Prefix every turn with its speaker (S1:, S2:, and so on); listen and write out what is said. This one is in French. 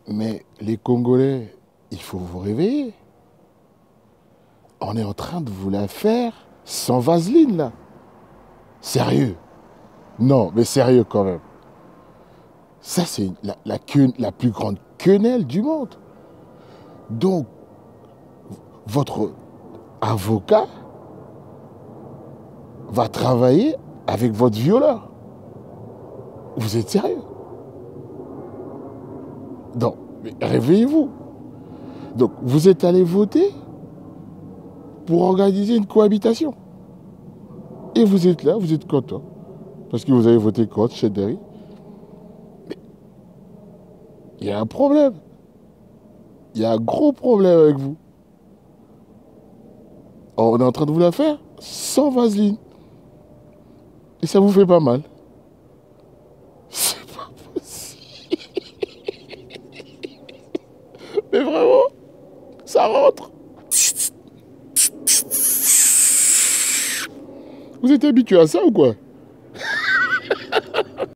S1: Mais les Congolais, il faut vous réveiller. On est en train de vous la faire sans vaseline, là. Sérieux. Non, mais sérieux quand même. Ça, c'est la plus grande quenelle du monde. Donc, votre avocat va travailler avec votre violeur. Vous êtes sérieux? Non, mais réveillez-vous. Donc, vous êtes allé voter pour organiser une cohabitation. Et vous êtes là, vous êtes content. Parce que vous avez voté contre Chederi. Mais il y a un problème. Il y a un gros problème avec vous. On est en train de vous la faire sans vaseline. Et ça vous fait pas mal. C'est pas possible. Mais vraiment, ça rentre. Vous êtes habitué à ça ou quoi?